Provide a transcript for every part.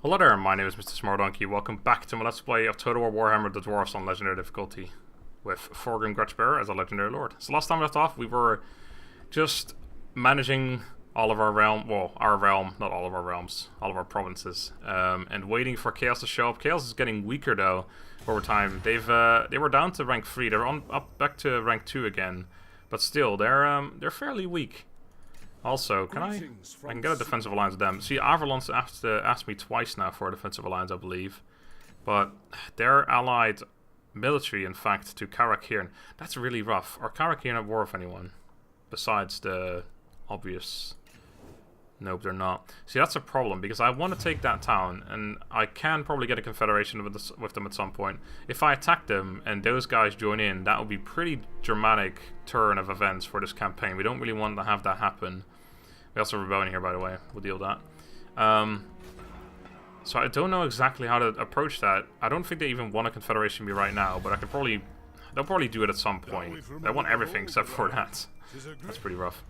Hello there, my name is MrSmartDonkey. Welcome back to my Let's Play of Total War Warhammer the Dwarfs on Legendary difficulty with Thorgrim Grudgebearer as a Legendary Lord. So last time we left off, we were just managing all of our realm, well, our realm, not all of our realms, all of our provinces, and waiting for Chaos to show up. Chaos is getting weaker though over time. They were down to rank 3, they're up back to rank 2 again, but still they're fairly weak. Also, I can get a defensive alliance with them. See, Averlon's asked me twice now for a defensive alliance, I believe. But they're allied military, in fact, to Karakirn. That's really rough. Are Karakirn at war with anyone? Besides the obvious... Nope, they're not. See, that's a problem, because I want to take that town, and I can probably get a confederation with them at some point. If I attack them, and those guys join in, that would be pretty dramatic turn of events for this campaign. We don't really want to have that happen. We also have rebellion here, by the way. We'll deal with that. So I don't know exactly how to approach that. I don't think they even want a confederation me right now, but I could probably... They'll probably do it at some point. They want everything except for that. That's pretty rough.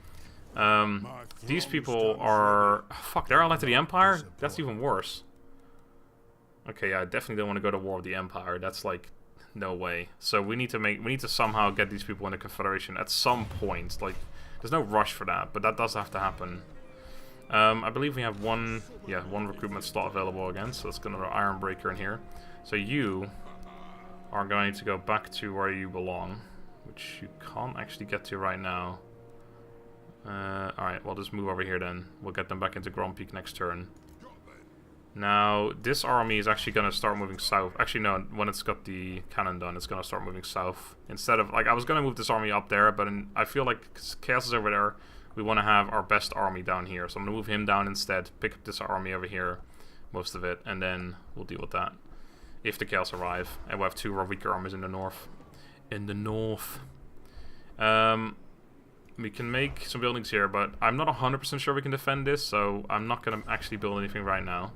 These people are... Fuck, they're allied to the Empire? That's even worse. Okay, yeah, I definitely don't want to go to war with the Empire. That's like, no way. So we need to somehow get these people in a confederation at some point. Like, there's no rush for that, but that does have to happen. I believe we have one recruitment slot available again, so let's get another Ironbreaker in here. So you are going to go back to where you belong, which you can't actually get to right now. Alright, we'll just move over here then. We'll get them back into Grompeak next turn. Now, this army is actually going to start moving south. Actually, no, when it's got the cannon done, it's going to start moving south. Instead of, like, I was going to move this army up there, but I feel like Chaos is over there. We want to have our best army down here. So I'm going to move him down instead, pick up this army over here, most of it, and then we'll deal with that. If the Chaos arrive. And we'll have two of our weaker armies in the north. We can make some buildings here, but I'm not 100% sure we can defend this, so I'm not going to actually build anything right now.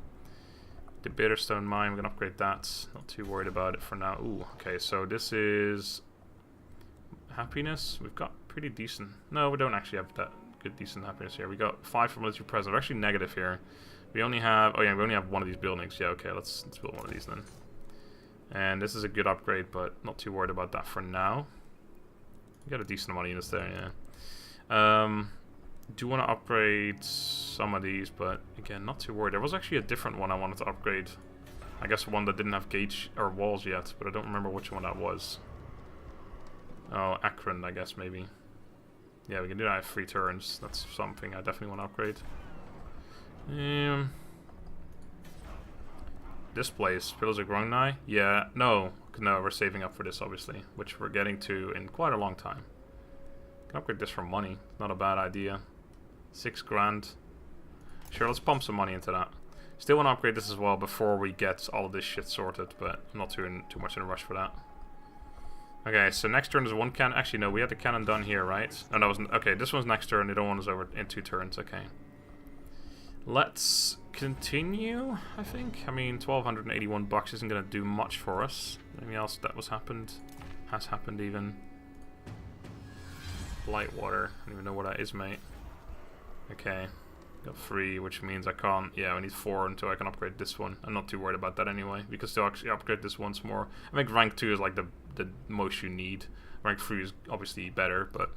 The Bitterstone Mine, we're going to upgrade that. Not too worried about it for now. Ooh, okay, so this is... Happiness? We've got pretty decent... No, we don't actually have that good, decent happiness here. We got 5 for military presence. We're actually negative here. We only have... Oh yeah, we only have one of these buildings. Yeah, okay, let's build one of these then. And this is a good upgrade, but not too worried about that for now. We got a decent amount of units there, yeah. Do want to upgrade some of these, but again, not too worried. There was actually a different one I wanted to upgrade. I guess one that didn't have gauge or walls yet, but I don't remember which one that was. Oh, Akron, I guess, maybe. Yeah, we can do that at 3 turns. That's something I definitely want to upgrade. This place, Pillars of Grungnai? Yeah, no, we're saving up for this, obviously, which we're getting to in quite a long time. Upgrade this for money. Not a bad idea. 6 grand. Sure, let's pump some money into that. Still want to upgrade this as well before we get all of this shit sorted, but I'm not too much in a rush for that. Okay, so next turn is one cannon. Actually, no, we had the cannon done here, right? Oh, no, okay, this one's next turn. The other one is over in 2 turns. Okay. Let's continue, I think. I mean, 1,281 bucks isn't going to do much for us. Anything else that has happened even. Lightwater. I don't even know what that is, mate. Okay. Got 3, which means I can't... Yeah, we need 4 until I can upgrade this one. I'm not too worried about that anyway. We can still actually upgrade this once more. I think rank 2 is like the most you need. Rank 3 is obviously better, but...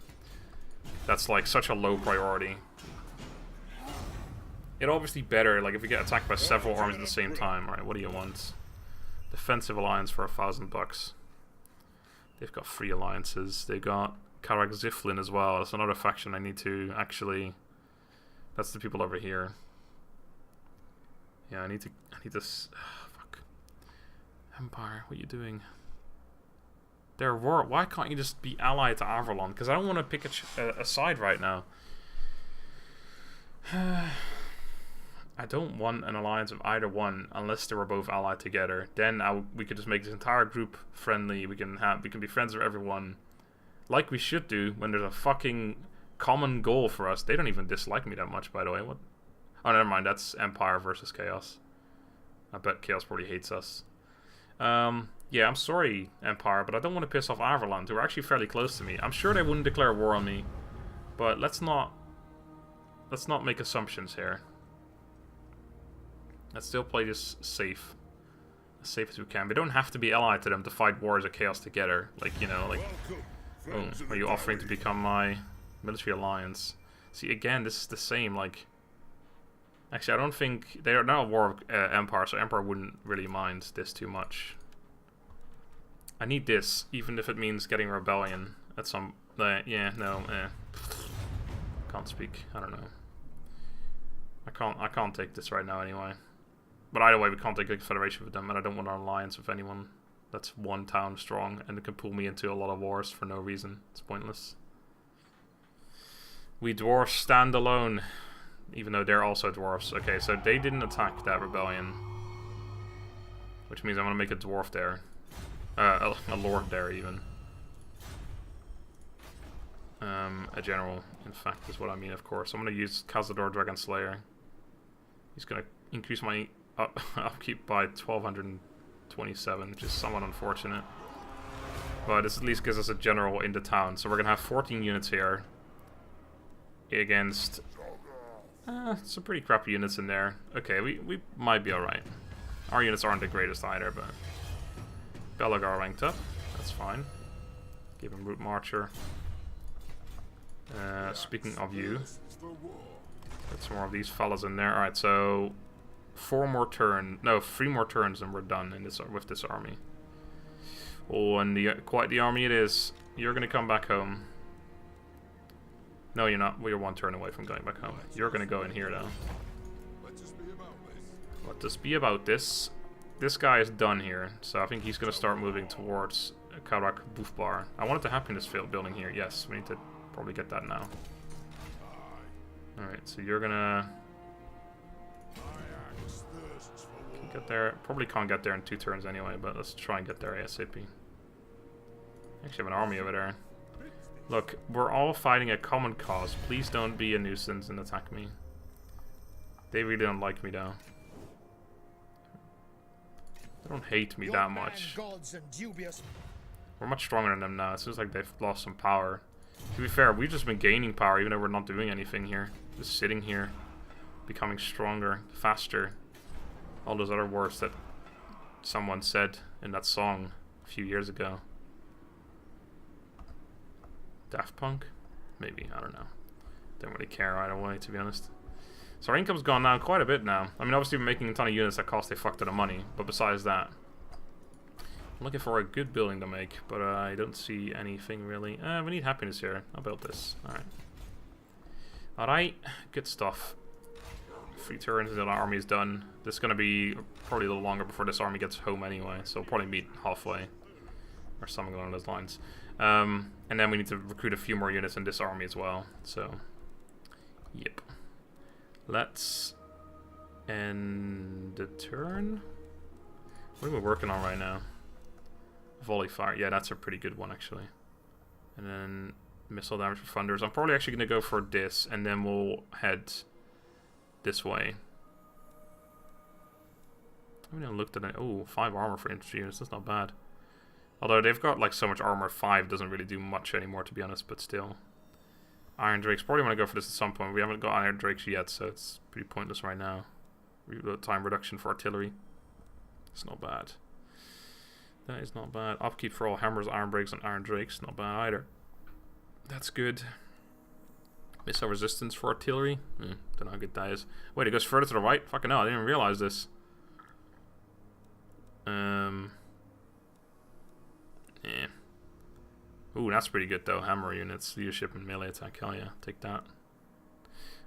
That's like such a low priority. It's obviously better, like if we get attacked by several armies at the same time. Alright, what do you want? Defensive alliance for 1,000 bucks. They've got 3 alliances. They got... Karak Ziflin as well. That's another faction I need to actually... That's the people over here. Yeah, I need to... fuck. Empire, what are you doing? They're war. Why can't you just be allied to Averlon? Because I don't want to pick a side right now. I don't want an alliance of either one unless they were both allied together. Then we could just make this entire group friendly. We can be friends with everyone. Like we should do when there's a fucking common goal for us. They don't even dislike me that much, by the way. What? Oh, never mind. That's Empire versus Chaos. I bet Chaos probably hates us. Yeah, I'm sorry, Empire, but I don't want to piss off Averland, who are actually fairly close to me. I'm sure they wouldn't declare war on me, but let's not make assumptions here. Let's still play this safe. As safe as we can. We don't have to be allied to them to fight wars of chaos together. Like, you know, like... Oh, are you offering to become my military alliance? See, again, this is the same, like... Actually, I don't think... They are now a war of Empire, so Empire wouldn't really mind this too much. I need this, even if it means getting rebellion at some... yeah, no, can't speak. I don't know. I can't take this right now anyway. But either way, we can't take a confederation with them, and I don't want an alliance with anyone that's one town strong, and it can pull me into a lot of wars for no reason. It's pointless. We dwarfs stand alone, even though they're also dwarfs. Okay, so they didn't attack that rebellion, which means I'm gonna make a dwarf there, a lord there even. A general, in fact, is what I mean, of course. I'm going to use Cazador Dragon Slayer. He's going to increase my upkeep by 1227, which is somewhat unfortunate. But this at least gives us a general in the town. So we're going to have 14 units here against some pretty crappy units in there. Okay, we might be alright. Our units aren't the greatest either, but Belagar ranked up. That's fine. Give him Root Marcher. Speaking of you, get some more of these fellas in there. Alright, so 3 more turns and we're done in this with this army. Oh, and quite the army it is. You're gonna come back home. No, you're not. We're 1 turn away from going back home. You're gonna go in here though. Let us be about this. This guy is done here, so I think he's gonna start moving towards Karak Bufbar. I wanted to happiness field building here. Yes, we need to probably get that now. Alright, so you're gonna get there. Probably can't get there in 2 turns anyway, but let's try and get there ASAP. Actually have an army over there. Look, we're all fighting a common cause. Please don't be a nuisance and attack me. They really don't like me though. They don't hate me that much. We're much stronger than them now. It seems like they've lost some power. To be fair, we've just been gaining power even though we're not doing anything here. Just sitting here. Becoming stronger, faster. All those other words that someone said in that song a few years ago. Daft Punk? Maybe, I don't know. Don't really care either way, to be honest. So our income's gone down quite a bit now. I mean, obviously we're making a ton of units that cost a fuck ton of money, but besides that, I'm looking for a good building to make, but I don't see anything really. We need happiness here. I'll build this. Alright. Alright, good stuff. 3 turns until our army is done. This is going to be probably a little longer before this army gets home anyway, so we'll probably meet halfway. Or something along those lines. And then we need to recruit a few more units in this army as well, so... Yep. Let's end the turn. What are we working on right now? Volley fire. Yeah, that's a pretty good one actually. And then missile damage for thunders. I'm probably actually going to go for this, and then we'll head this way. I haven't even looked at it. Oh, 5 armor for infantry units. That's not bad. Although they've got like so much armor, 5 doesn't really do much anymore, to be honest. But still. Iron Drakes, probably want to go for this at some point. We haven't got Iron Drakes yet, so it's pretty pointless right now. Reload time reduction for artillery. It's not bad. That is not bad. Upkeep for all hammers, Iron Brakes, and Iron Drakes. Not bad either. That's good. Missile resistance for artillery. Don't know how good that is. Wait, it goes further to the right? Fucking hell, I didn't even realize this. Yeah. Ooh, that's pretty good though. Hammer units, leadership, and melee attack. Hell yeah, take that.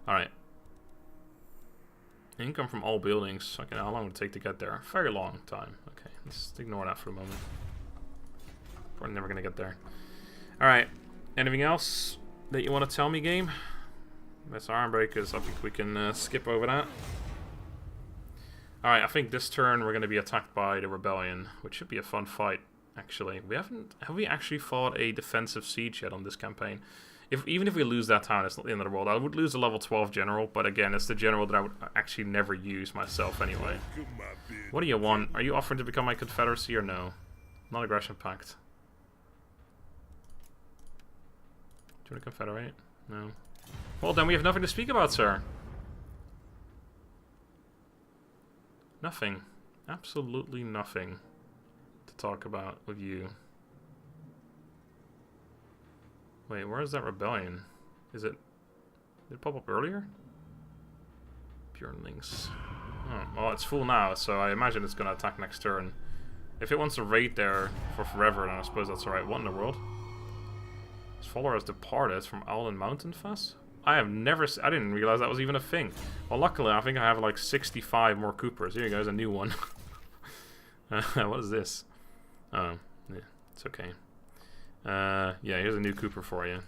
Alright. Income from all buildings. Okay, how long would it take to get there? Very long time. Okay, let's ignore that for a moment. Probably never gonna get there. Alright. Anything else that you want to tell me, game? That's Iron Breakers. I think we can skip over that. Alright, I think this turn we're going to be attacked by the Rebellion, which should be a fun fight, actually. Have we actually fought a defensive siege yet on this campaign? Even if we lose that town, it's not the end of the world. I would lose a level 12 general, but again, it's the general that I would actually never use myself anyway. What do you want? Are you offering to become my confederacy or no? Non-aggression pact. Do you want to confederate? No. Well, then we have nothing to speak about, sir. Nothing. Absolutely nothing to talk about with you. Wait, where is that rebellion? Is it... Did it pop up earlier? Bjornlings. Oh, well, it's full now, so I imagine it's going to attack next turn. If it wants to raid there for forever, then I suppose that's alright. What in the world? His follower has departed from Owlin Mountain Fest? I have never... I didn't realize that was even a thing. Well, luckily, I think I have like 65 more Coopers. Here you go, there's a new one. What is this? Oh, yeah, it's okay. Yeah, here's a new Cooper for you.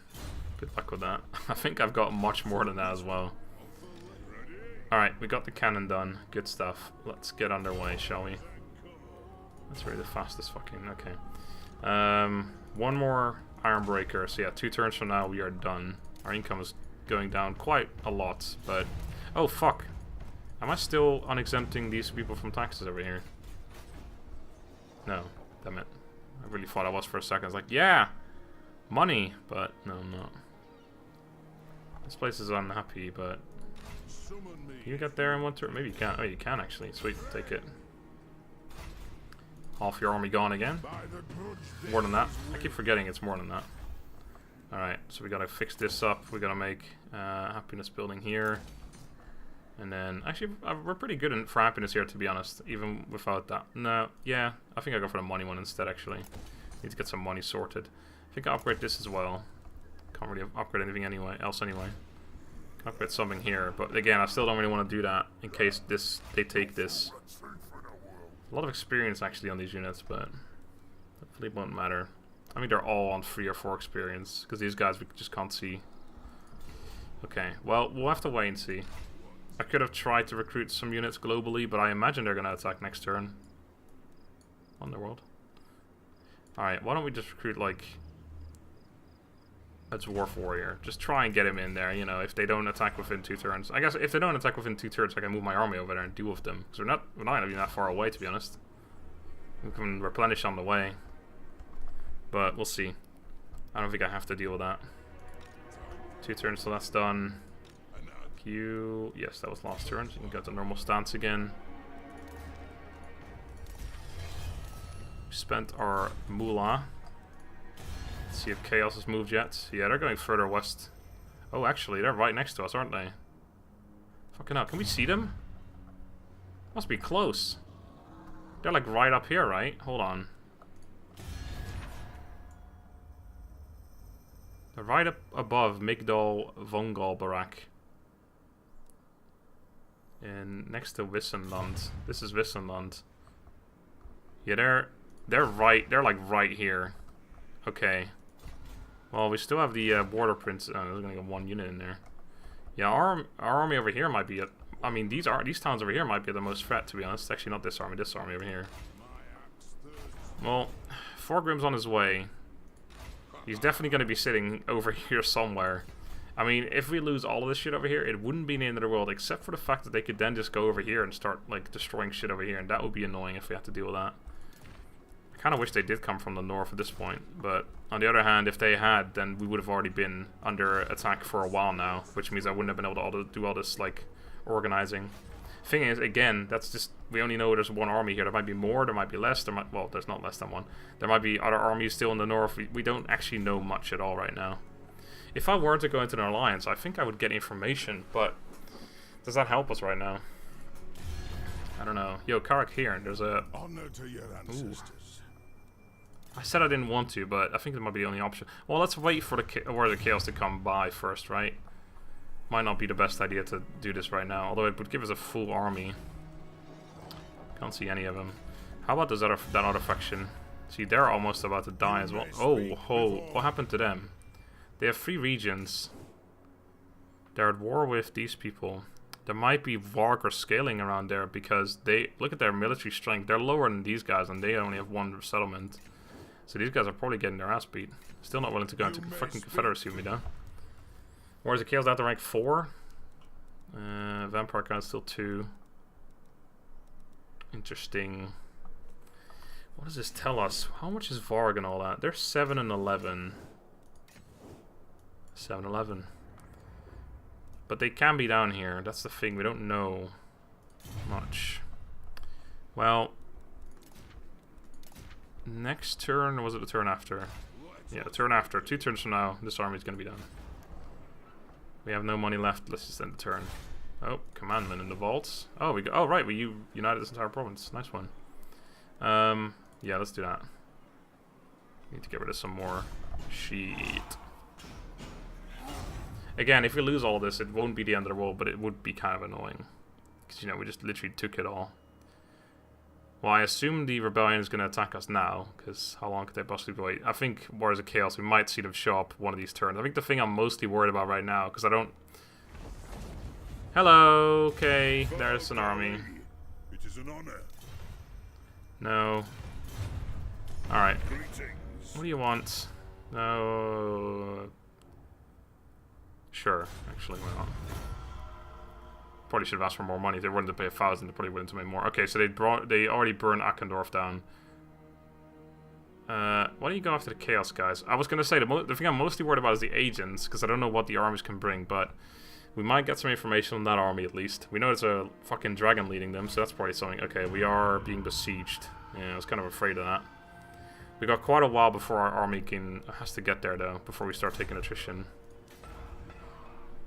Good luck with that. I think I've got much more than that as well. Alright, we got the cannon done. Good stuff. Let's get underway, shall we? That's really the fastest fucking... Okay. One more Iron Breaker. So yeah, 2 turns from now we are done. Our income is going down quite a lot, but... Oh, fuck. Am I still unexempting these people from taxes over here? No. Damn it. I really thought I was for a second. I was like, yeah! Money! But, no, I'm not. This place is unhappy, but... Can you get there in one turn? Maybe you can. Oh, you can actually. Sweet, take it. Half your army gone again. More than that. I keep forgetting it's more than that. Alright, so we gotta fix this up. We gotta make happiness building here. And then, actually, we're pretty good for happiness here, to be honest, even without that. No, yeah, I think I go for the money one instead, actually. Need to get some money sorted. I think I'll upgrade this as well. Can't really upgrade anything else anyway. Can upgrade something here, but again, I still don't really want to do that in case they take this. A lot of experience actually on these units, but hopefully it won't matter. I mean, they're all on 3 or 4 experience because these guys we just can't see. Okay, well, we'll have to wait and see. I could have tried to recruit some units globally, but I imagine they're going to attack next turn. What in the world? Alright, why don't we just recruit like a Dwarf Warrior? Just try and get him in there, you know, if they don't attack within 2 turns. I guess if they don't attack within 2 turns, I can move my army over there and deal with them. Because we're not going to be that far away, to be honest. We can replenish on the way. But we'll see. I don't think I have to deal with that. 2 turns, so that's done. Q. Yes, that was last turn. So you can get the normal stance again. We spent our moolah. Let's see if Chaos has moved yet. Yeah, they're going further west. Oh, actually, they're right next to us, aren't they? Fucking hell, can we see them? Must be close. They're like right up here, right? Hold on. They're right up above Migdal Vongal Barak. And next to Wissenland. This is Wissenland. Yeah, they're right. They're like right here. Okay. Well, we still have the border prince. There's gonna get 1 unit in there. Yeah, our army over here might be. I mean, these towns over here might be the most threat, to be honest. Actually, not this army. This army over here. Well, Thorgrim's on his way. He's definitely gonna be sitting over here somewhere. I mean, if we lose all of this shit over here, it wouldn't be the end of the world, except for the fact that they could then just go over here and start, like, destroying shit over here, and that would be annoying if we had to deal with that. I kind of wish they did come from the north at this point, but on the other hand, if they had, then we would have already been under attack for a while now, which means I wouldn't have been able to do all this, like, organizing. Thing is, again, that's just, we only know there's 1 army here. There might be more, there might be less, well, there's not less than 1. There might be other armies still in the north. We don't actually know much at all right now. If I were to go into an alliance, I think I would get information, but does that help us right now? I don't know. Yo, Karak here, and there's a... Honor to your ancestors. I said I didn't want to, but I think that might be the only option. Well, let's wait for the Chaos to come by first, right? Might not be the best idea to do this right now, although it would give us a full army. Can't see any of them. How about that other faction? See, they're almost about to die as well. Oh, ho! What happened to them? They have 3 regions. They're at war with these people. There might be Varg or scaling around there because they look at their military strength. They're lower than these guys, and they only have 1 settlement. So these guys are probably getting their ass beat. Still not willing to go into fucking Confederacy with me, though. Whereas the Chaos down to rank 4. Vampire count still 2. Interesting. What does this tell us? How much is Varg and all that? They're 7 and 11. 7-11. But they can be down here. That's the thing. We don't know much. Well, next turn, or was it the turn after? Yeah, the turn after. 2 turns from now, this army is going to be done. We have no money left. Let's just end the turn. Oh, commandment in the vaults. Oh, we go. Oh, right. We united this entire province. Nice one. Yeah, let's do that. Need to get rid of some more sheet. Again, if we lose all this, it won't be the end of the world, but it would be kind of annoying. Because, you know, we just literally took it all. Well, I assume the rebellion is going to attack us now, because how long could they possibly wait? I think Warriors of Chaos, we might see them show up one of these turns. I think the thing I'm mostly worried about right now, because I don't... Hello, okay, there's an army. It is an honor. No. Alright. What do you want? No... Sure, actually, why not? Probably should have asked for more money. If they wanted to pay 1,000, they probably wouldn't have made more. Okay, so they already burned Akkendorf down. Why don't you go after the Chaos guys? I was going to say, the thing I'm mostly worried about is the agents, because I don't know what the armies can bring, but we might get some information on that army at least. We know there's a fucking dragon leading them, so that's probably something. Okay, we are being besieged. Yeah, I was kind of afraid of that. We got quite a while before our army has to get there, though, before we start taking attrition.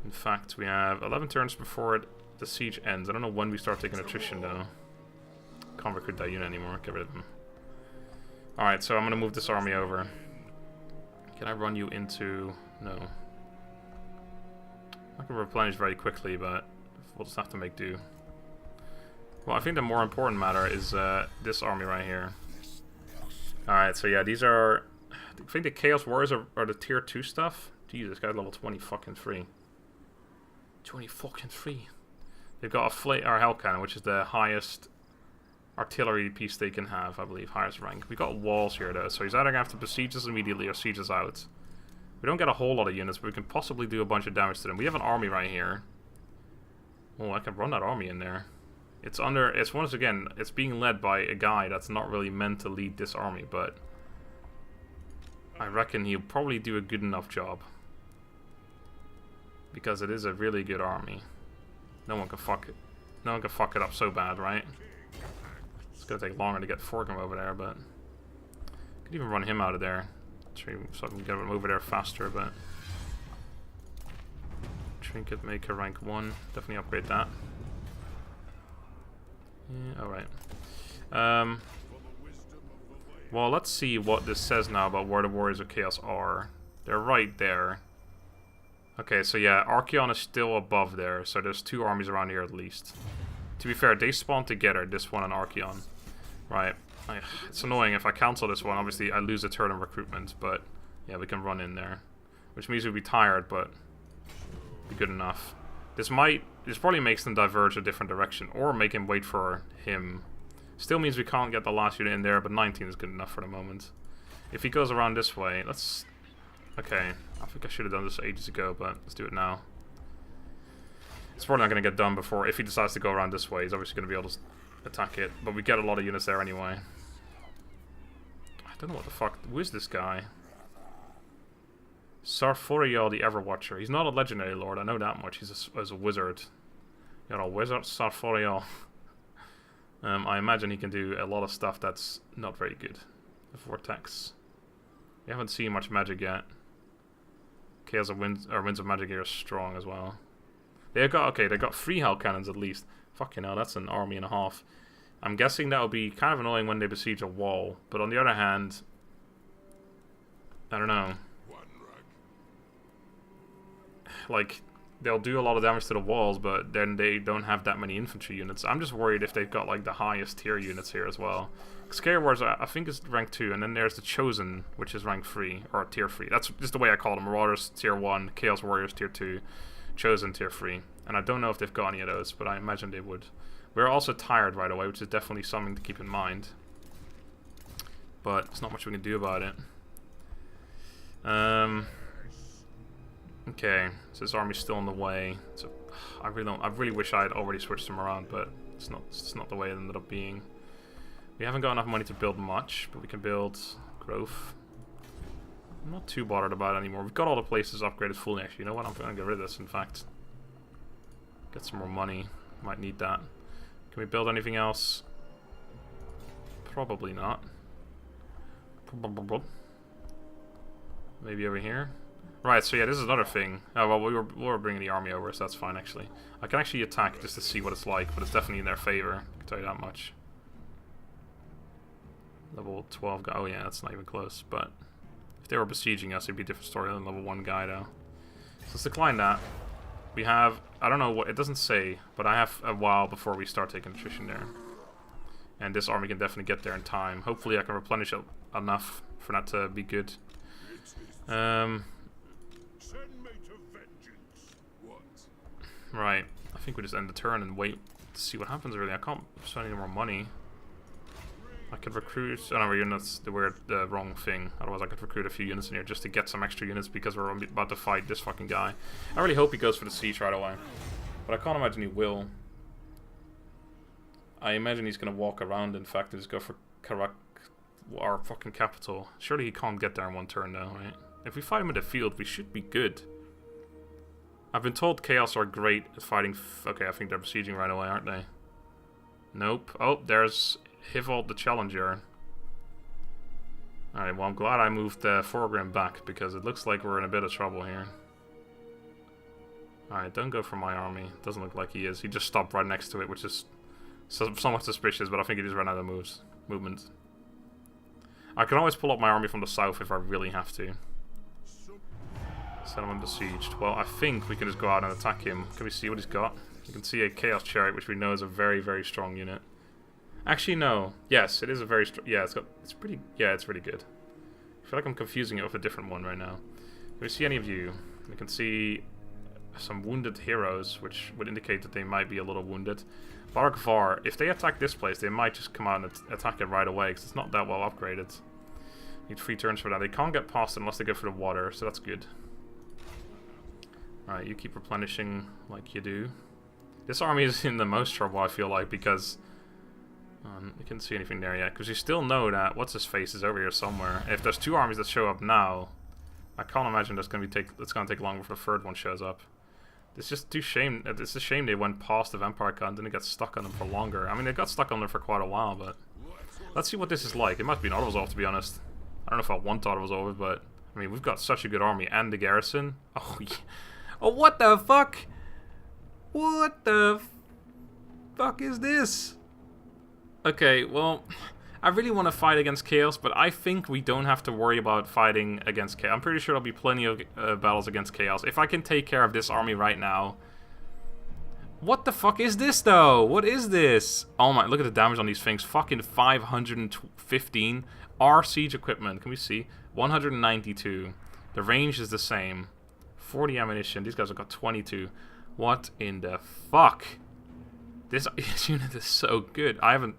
In fact, we have 11 turns before the siege ends. I don't know when we start taking attrition, though. Can't recruit that unit anymore. Get rid of them. Alright, so I'm going to move this army over. Can I run you into... No. I can replenish very quickly, but we'll just have to make do. Well, I think the more important matter is this army right here. Alright, so yeah, these are... I think the Chaos Warriors are the tier 2 stuff. Jesus, this guy's level 20 fucking free. 20 fucking free. They've got a Hell Cannon, which is the highest artillery piece they can have, I believe. Highest rank. We got walls here, though, so he's either going to have to besiege us immediately or siege us out. We don't get a whole lot of units, but we can possibly do a bunch of damage to them. We have an army right here. Oh, I can run that army in there. It's once again, it's being led by a guy that's not really meant to lead this army, but I reckon he'll probably do a good enough job. Because it is a really good army. No one can fuck it. No one can fuck it up so bad, right? It's gonna take longer to get Thorgrim over there, but could even run him out of there. So I can get him over there faster, but Trinket Maker rank 1. Definitely upgrade that. Yeah, alright. Well, let's see what this says now about where the Warriors of Chaos are. They're right there. Okay, so yeah, Archeon is still above there, so there's 2 armies around here at least. To be fair, they spawn together, this one and Archeon. Right. It's annoying, if I cancel this one, obviously I lose a turn in recruitment, but yeah, we can run in there. Which means we'll be tired, but be good enough. This probably makes them diverge a different direction, or make him wait for him. Still means we can't get the last unit in there, but 19 is good enough for the moment. If he goes around this way, let's... Okay, I think I should have done this ages ago, but let's do it now. It's probably not going to get done before, if he decides to go around this way, he's obviously going to be able to attack it, but we get a lot of units there anyway. I don't know what the fuck, who is this guy? Sarforiel the Everwatcher. He's not a legendary lord, I know that much, he's a wizard. You're a wizard, Sarforiel. I imagine he can do a lot of stuff that's not very good. Vortex. We haven't seen much magic yet. Chaos of Winds of Magic here are strong as well. They got 3 Hell Cannons at least. Fucking hell, that's an army and a half. I'm guessing that'll be kind of annoying when they besiege a wall, but on the other hand, I don't know. Like, they'll do a lot of damage to the walls, but then they don't have that many infantry units. I'm just worried if they've got like the highest tier units here as well. Scare Wars, I think, is rank 2, and then there's the Chosen, which is rank 3, or tier 3. That's just the way I call them. Marauders tier 1, Chaos Warriors tier 2, Chosen tier 3. And I don't know if they've got any of those, but I imagine they would. We're also tired right away, which is definitely something to keep in mind. But there's not much we can do about it. Okay, so this army's still in the way. So I really wish I had already switched them around, but it's not the way it ended up being. We haven't got enough money to build much, but we can build growth. I'm not too bothered about it anymore. We've got all the places upgraded fully, actually. You know what? I'm going to get rid of this, in fact. Get some more money. Might need that. Can we build anything else? Probably not. Maybe over here. Right, so yeah, this is another thing. Oh, well, we were bringing the army over, so that's fine, actually. I can actually attack just to see what it's like, but it's definitely in their favor. I can tell you that much. Level 12 guy. Oh, yeah, that's not even close, but if they were besieging us, it'd be a different story than level 1 guy, though. So let's decline that. We have, I don't know what, it doesn't say, but I have a while before we start taking attrition there. And this army can definitely get there in time. Hopefully I can replenish it enough for that to be good. Right, I think we just end the turn and wait to see what happens, really. I can't spend any more money. I could recruit another units, the wrong thing. Otherwise I could recruit a few units in here just to get some extra units because we're about to fight this fucking guy. I really hope he goes for the siege right away. But I can't imagine he will. I imagine he's going to walk around, in fact, and just go for Karak, our fucking capital. Surely he can't get there in one turn, though, right? If we fight him in the field, we should be good. I've been told Chaos are great at fighting... Okay, I think they're besieging right away, aren't they? Nope. Oh, there's Hivold the Challenger. Alright, well, I'm glad I moved Thorgrim back, because it looks like we're in a bit of trouble here. Alright, don't go for my army. Doesn't look like he is. He just stopped right next to it, which is... somewhat suspicious, but I think he just ran out of movement. I can always pull up my army from the south if I really have to. Settlement besieged. Well, I think we can just go out and attack him. Can we see what he's got? You can see a Chaos Chariot, which we know is a very, very strong unit. Actually, no. Yes, it is a very strong... Yeah, it's pretty... Yeah, it's really good. I feel like I'm confusing it with a different one right now. Can we see any of you? We can see some wounded heroes, which would indicate that they might be a little wounded. Barkvar, if they attack this place, they might just come out and attack it right away, because it's not that well upgraded. Need 3 turns for that. They can't get past it unless they go for the water, so that's good. Alright, you keep replenishing like you do. This army is in the most trouble, I feel like, because... we can't see anything there yet, because you still know that what's-his-face is over here somewhere. If there's 2 armies that show up now, I can't imagine it's going to take long before the 3rd one shows up. It's just too shame. It's a shame they went past the Vampire Cut and didn't get stuck on them for longer. I mean, they got stuck on them for quite a while, but... Let's see what this is like. It might be an auto-resolve, to be honest. I don't know if I want auto-resolve, but... I mean, we've got such a good army and the garrison. Oh, yeah. Oh, what the fuck? What the fuck is this? Okay, well... I really want to fight against Chaos, but I think we don't have to worry about fighting against Chaos. I'm pretty sure there'll be plenty of battles against Chaos. If I can take care of this army right now... What the fuck is this, though? What is this? Oh my, look at the damage on these things. Fucking 515. Our siege equipment, can we see? 192. The range is the same. 40 ammunition. These guys have got 22. What in the fuck? This unit is so good. I haven't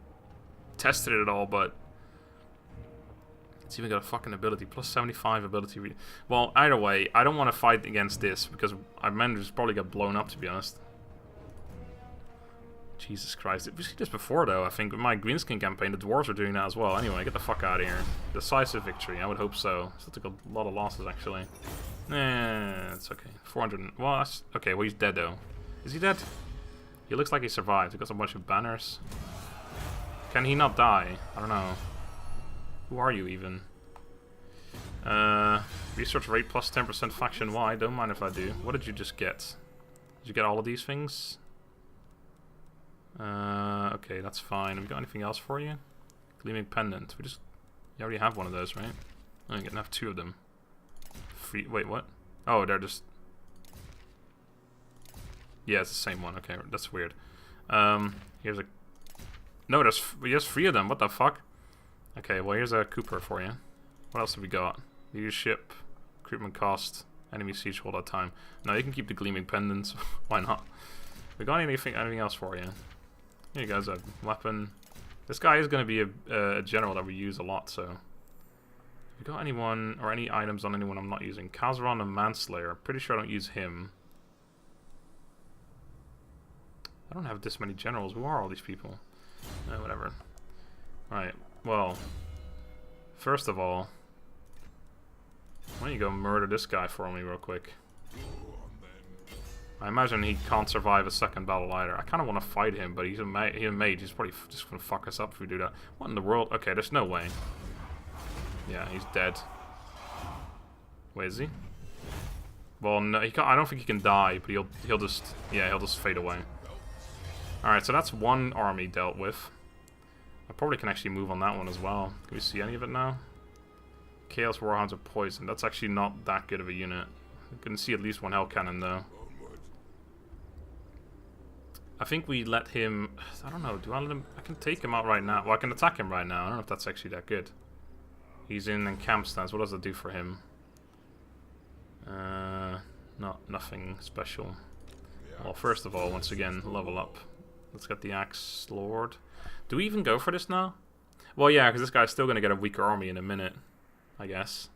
tested it at all, but it's even got a fucking ability. Plus 75 ability. Well, either way, I don't want to fight against this, because our men just probably get blown up, to be honest. Jesus Christ. We see this before, though, I think. With my Greenskin campaign, the Dwarves are doing that as well. Anyway, get the fuck out of here. Decisive victory, I would hope so. Still took a lot of losses, actually. It's okay. 400... Well, that's... Okay, well, he's dead, though. Is he dead? He looks like he survived. He got a bunch of banners. Can he not die? I don't know. Who are you, even? Research rate plus 10% faction-wide. Don't mind if I do. What did you just get? Did you get all of these things? Okay, that's fine. Have we got anything else for you? Gleaming Pendant. You already have one of those, right? Oh, you can have 2 of them. Free. Wait, what? Oh, they're just... Yeah, it's the same one. Okay, that's weird. Here's a... No, there's 3 of them. What the fuck? Okay, well, here's a Cooper for you. What else have we got? Leadership, recruitment cost, enemy siege hold at time. No, you can keep the Gleaming Pendants. Why not? We got anything else for you? Here you guys, a weapon. This guy is going to be a general that we use a lot, so... Have we got anyone, or any items on anyone I'm not using? Kazran and Manslayer. Pretty sure I don't use him. I don't have this many generals. Who are all these people? Whatever. Alright, well... First of all... Why don't you go murder this guy for me real quick? I imagine he can't survive a second battle either. I kind of want to fight him, but he's a mage. He's probably just going to fuck us up if we do that. What in the world? Okay, there's no way. Yeah, he's dead. Where is he? Well, no, he can't, I don't think he can die, but he'll just fade away. All right, so that's one army dealt with. I probably can actually move on that one as well. Can we see any of it now? Chaos Warhounds of Poison. That's actually not that good of a unit. I can see at least one Hell Cannon though. I think we let him... I don't know, do I let him... I can take him out right now. Well, I can attack him right now. I don't know if that's actually that good. He's in camp stance. What does it do for him? Nothing special. Well, first of all, once again, level up. Let's get the Axe Lord. Do we even go for this now? Well, yeah, because this guy's still going to get a weaker army in a minute, I guess.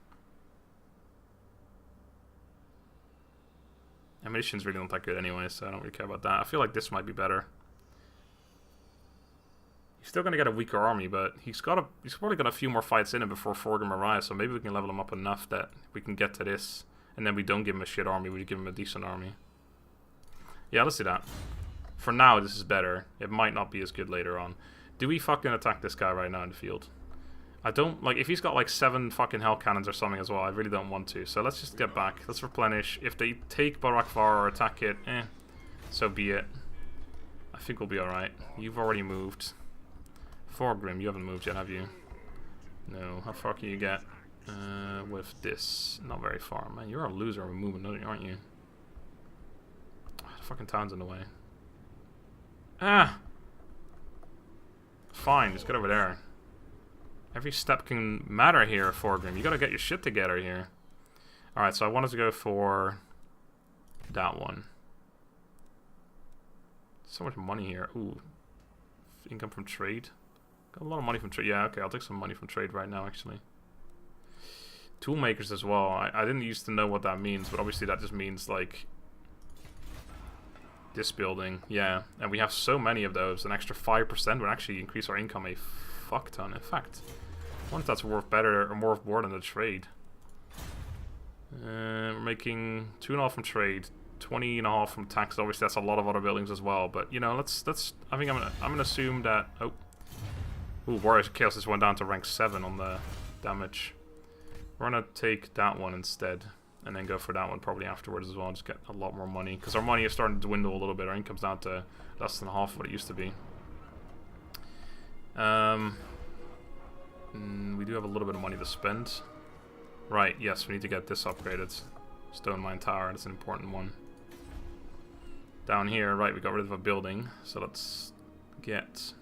Ammunition's really not that good anyway, so I don't really care about that. I feel like this might be better. He's still going to get a weaker army, but he's probably got a few more fights in him before Thorgrim arrives, so maybe we can level him up enough that we can get to this, and then we don't give him a shit army, we give him a decent army. Yeah, let's do that. For now, this is better. It might not be as good later on. Do we fucking attack this guy right now in the field? I don't, like, if he's got like 7 fucking hell cannons or something as well, I really don't want to. So let's just get back. Let's replenish. If they take Barakvar or attack it, so be it. I think we'll be alright. You've already moved. Thorgrim, you haven't moved yet, have you? No. How far can you get with this? Not very far, man. You're a loser with movement, aren't you? The fucking town's in the way. Ah! Fine, just get over there. Every step can matter here, Thorgrim. You gotta get your shit together here. Alright, so I wanted to go for that one. So much money here. Ooh. Income from trade. Got a lot of money from trade. Yeah, okay, I'll take some money from trade right now, actually. Toolmakers as well. I didn't used to know what that means, but obviously that just means, like, this building. Yeah, and we have so many of those. An extra 5% would actually increase our income a fuck ton. In fact, I wonder if that's worth better or more than the trade. We're making 2.5 from trade, 20.5 from tax. Obviously, that's a lot of other buildings as well. But you know, let's. I think I'm gonna assume that. Oh, Warrior Chaos just went down to rank 7 on the damage. We're gonna take that one instead, and then go for that one probably afterwards as well. Just get a lot more money because our money is starting to dwindle a little bit. Our income's down to less than half what it used to be. We do have a little bit of money to spend. Right, yes, we need to get this upgraded. Stone Mine Tower, that's an important one. Down here, right, we got rid of a building. So let's get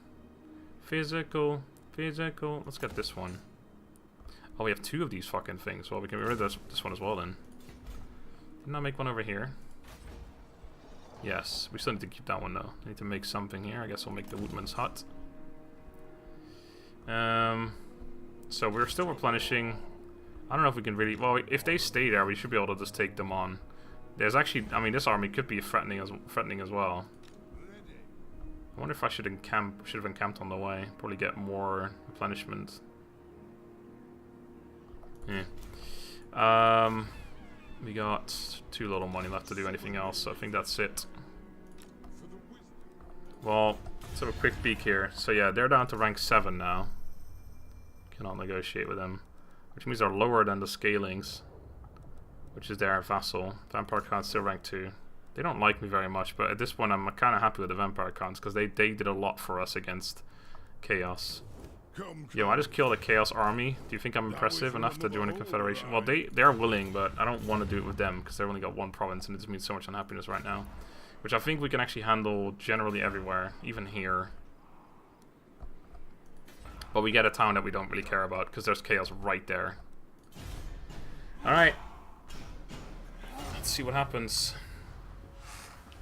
physical. Let's get this one. Oh, we have 2 of these fucking things. Well, we can get rid of this one as well then. Didn't I make one over here? Yes, we still need to keep that one though. I need to make something here. I guess I'll make the Woodman's Hut. So we're still replenishing. I don't know if we can really... Well, if they stay there, we should be able to just take them on. There's actually... I mean, this army could be threatening as well. I wonder if I should have encamped on the way. Probably get more replenishment. Yeah. We got too little money left to do anything else, so I think that's it. Well, let's have a quick peek here. So yeah, they're down to rank 7 now. Cannot negotiate with them. Which means they're lower than the Scalings, which is their vassal. Vampire Khan's still rank 2. They don't like me very much, but at this point I'm kind of happy with the Vampire Khans because they did a lot for us against Chaos. Yo, I just killed a Chaos army. Do you think I'm impressive enough to join a confederation? Well, they're willing, but I don't want to do it with them because they've only got 1 province and it just means so much unhappiness right now. Which I think we can actually handle generally everywhere, even here. But we get a town that we don't really care about because there's Chaos right there. Alright. Let's see what happens.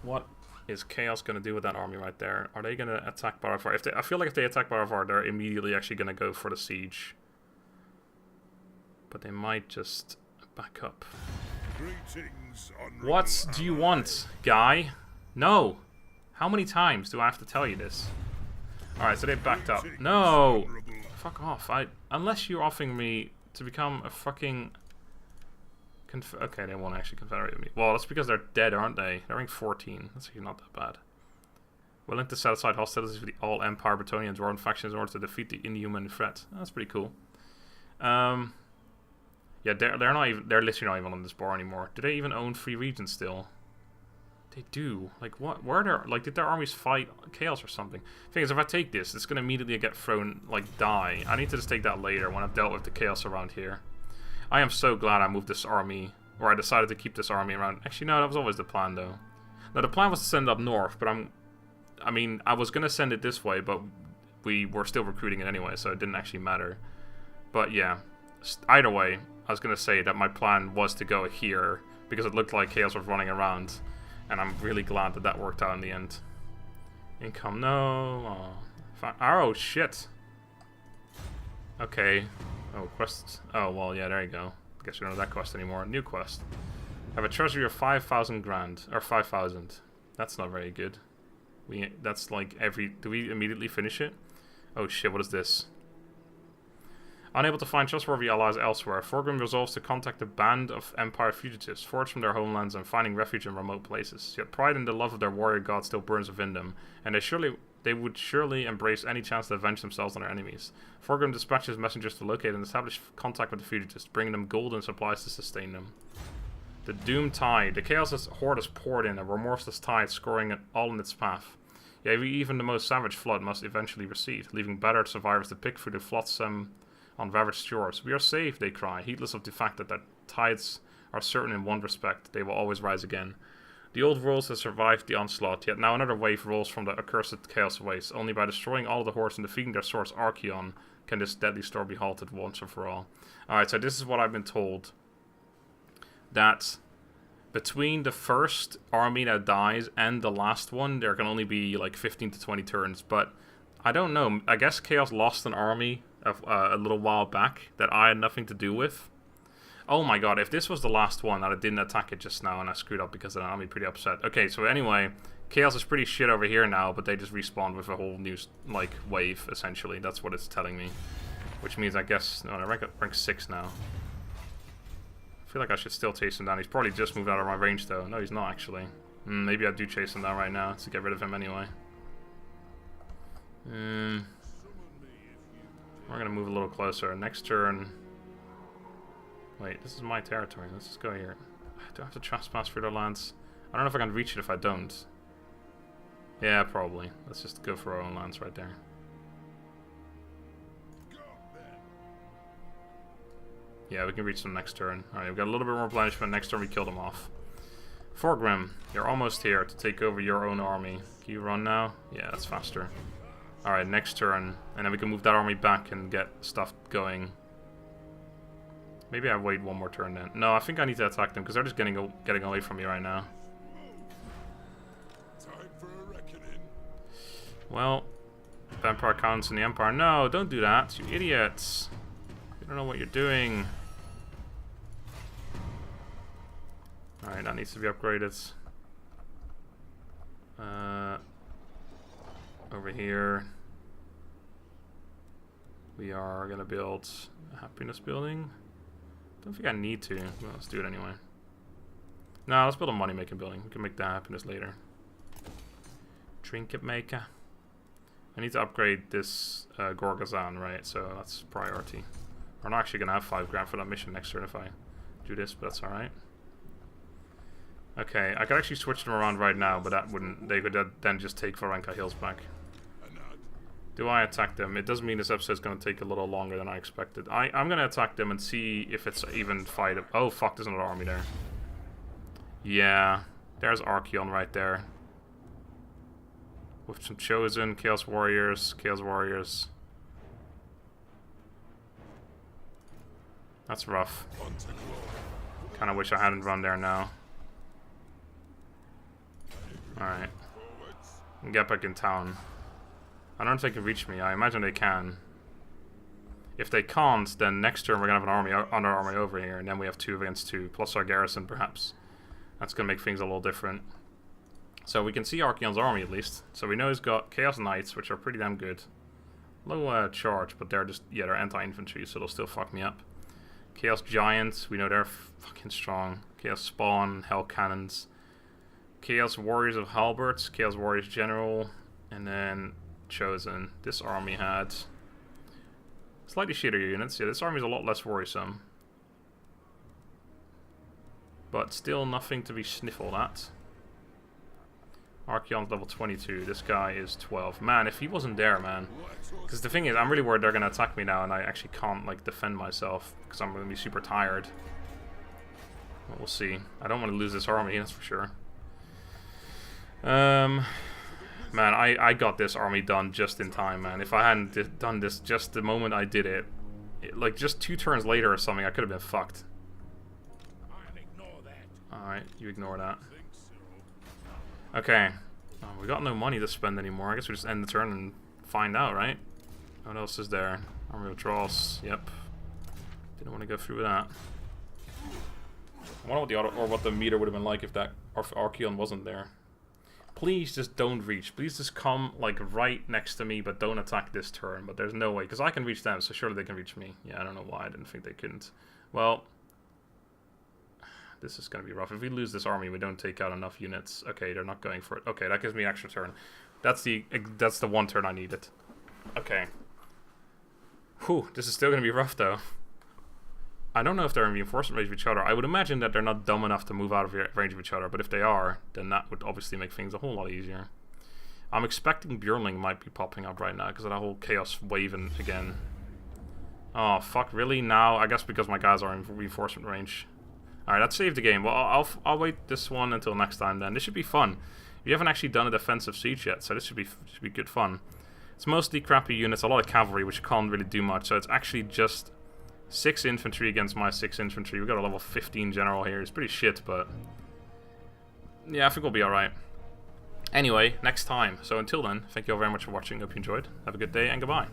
What is Chaos going to do with that army right there? Are they going to attack Barakvar? I feel like if they attack Barakvar, they're immediately actually going to go for the siege. But they might just back up. What do you want, guy? No! How many times do I have to tell you this? Alright, so they backed up. No! Fuck off. Unless you're offering me to become a fucking Okay, they won't actually confederate with me. Well, that's because they're dead, aren't they? They're rank 14. That's actually not that bad. Willing to set aside hostilities with the all Empire, Bretonnian, and Dwarven factions in order to defeat the inhuman threat. That's pretty cool. Yeah, they're not even. They're literally not even on this bar anymore. Do they even own 3 regions still? They do. Like what? Where are like? Did their armies fight chaos or something? Thing is, if I take this, it's gonna immediately get thrown like die. I need to just take that later when I've dealt with the chaos around here. I am so glad I moved this army, or I decided to keep this army around. Actually, no, that was always the plan though. No, the plan was to send it up north, but I mean, I was gonna send it this way, but we were still recruiting it anyway, so it didn't actually matter. But yeah, either way, I was gonna say that my plan was to go here because it looked like chaos was running around, and I'm really glad that that worked out in the end. Income, no. Oh shit. Okay. Oh, quests. Oh well, yeah, there you go. Guess we don't have that quest anymore. New quest. Have a treasury of 5,000 grand or 5,000. That's not very good. That's like every. Do we immediately finish it? Oh shit! What is this? Unable to find trustworthy allies elsewhere, Thorgrim resolves to contact a band of Empire fugitives, forged from their homelands and finding refuge in remote places. Yet pride and the love of their warrior god still burns within them, and they would surely embrace any chance to avenge themselves on their enemies. Thorgrim dispatches messengers to locate and establish contact with the fugitives, bringing them gold and supplies to sustain them. The doomed tide. The chaos horde has poured in, a remorseless tide scoring it all in its path. Yet even the most savage flood must eventually recede, leaving battered survivors to pick through the flotsam on ravaged shores. We are safe, they cry, heedless of the fact that their tides are certain in one respect: they will always rise again. The old worlds have survived the onslaught, yet now another wave rolls from the accursed chaos waste. Only by destroying all the hordes and defeating their source Archaon can this deadly storm be halted once and for all. Alright, so this is what I've been told. That between the first army that dies and the last one, there can only be like 15 to 20 turns, but I don't know. I guess Chaos lost an army a little while back that I had nothing to do with. Oh my god, if this was the last one and I didn't attack it just now and I screwed up because of that, I'll be pretty upset. Okay, so anyway, Chaos is pretty shit over here now, but they just respawned with a whole new, like, wave, essentially. That's what it's telling me. Which means I guess, no, they're rank 6 now. I feel like I should still chase him down. He's probably just moved out of my range though. No, he's not actually. Maybe I do chase him down right now to get rid of him anyway. We're gonna move a little closer. Next turn. Wait, this is my territory. Let's just go here. Do I have to trespass through their lands? I don't know if I can reach it if I don't. Yeah, probably. Let's just go for our own lands right there. Yeah, we can reach them next turn. Alright, we've got a little bit more replenishment. Next turn we kill them off. Thorgrim, you're almost here to take over your own army. Can you run now? Yeah, that's faster. Alright, next turn. And then we can move that army back and get stuff going. Maybe I wait one more turn then. No, I think I need to attack them because they're just getting away from me right now. Time for a reckoning. Well, the Empire counts in the Empire. No, don't do that, you idiots. You don't know what you're doing. Alright, that needs to be upgraded. Over here, we are going to build a happiness building. Don't think I need to. Well, let's do it anyway. No, let's build a money-making building. We can make that happiness later. Trinket maker. I need to upgrade this Gorgazan, right? So that's priority. We're not actually going to have 5 grand for that mission next turn if I do this, but that's alright. Okay, I could actually switch them around right now, but that wouldn't. They could then just take Varenka Hills back. Do I attack them? It does mean this episode is going to take a little longer than I expected. I'm going to attack them and see if it's even fight. Oh fuck, there's another army there. Yeah, there's Archaon right there. With some Chosen, Chaos Warriors, Chaos Warriors. That's rough. Kind of wish I hadn't run there now. Alright. Get back in town. I don't know if they can reach me. I imagine they can. If they can't, then next turn we're going to have an army, under army over here, and then we have 2 against 2, plus our garrison perhaps. That's going to make things a little different. So we can see Archaon's army at least. So we know he's got Chaos Knights, which are pretty damn good. Low charge, but they're just, yeah, they're anti-infantry, so they'll still fuck me up. Chaos Giants, we know they're fucking strong. Chaos Spawn, Hell Cannons. Chaos Warriors of Halberts, Chaos Warriors General, and then Chosen. This army had slightly shittier units. Yeah, this army is a lot less worrisome. But still nothing to be sniffled at. Archeon's level 22. This guy is 12. Man, if he wasn't there, man. Because the thing is, I'm really worried they're going to attack me now, and I actually can't, like, defend myself. Because I'm going to be super tired. But we'll see. I don't want to lose this army, that's for sure. Man, I got this army done just in time, man. If I hadn't done this just the moment I did it, like, just 2 turns later or something, I could have been fucked. Alright, you ignore that. Okay. Oh, we got no money to spend anymore. I guess we just end the turn and find out, right? What else is there? Army of Dross. Yep. Didn't want to go through that. I wonder what the auto, or what the meter would have been like if that Archeon wasn't there. Please just don't reach. Please just come like right next to me, but don't attack this turn. But there's no way, because I can reach them, so surely they can reach me. Yeah, I don't know why I didn't think they couldn't. Well, this is going to be rough. If we lose this army, we don't take out enough units. Okay, they're not going for it. Okay, that gives me extra turn. That's the 1 turn I needed. Okay. Whew, this is still going to be rough, though. I don't know if they're in reinforcement range of each other. I would imagine that they're not dumb enough to move out of range of each other, but if they are, then that would obviously make things a whole lot easier. I'm expecting Bjornling might be popping up right now because of that whole chaos waving again. Oh, fuck, really? Now? I guess because my guys are in reinforcement range. Alright, that saved the game. Well, I'll wait this one until next time then. This should be fun. We haven't actually done a defensive siege yet, so this should be good fun. It's mostly crappy units, a lot of cavalry, which can't really do much, so it's actually just 6 infantry against my 6 infantry. We got a level 15 general here. It's pretty shit, but yeah, I think we'll be alright. Anyway, next time. So until then, thank you all very much for watching. Hope you enjoyed. Have a good day, and goodbye.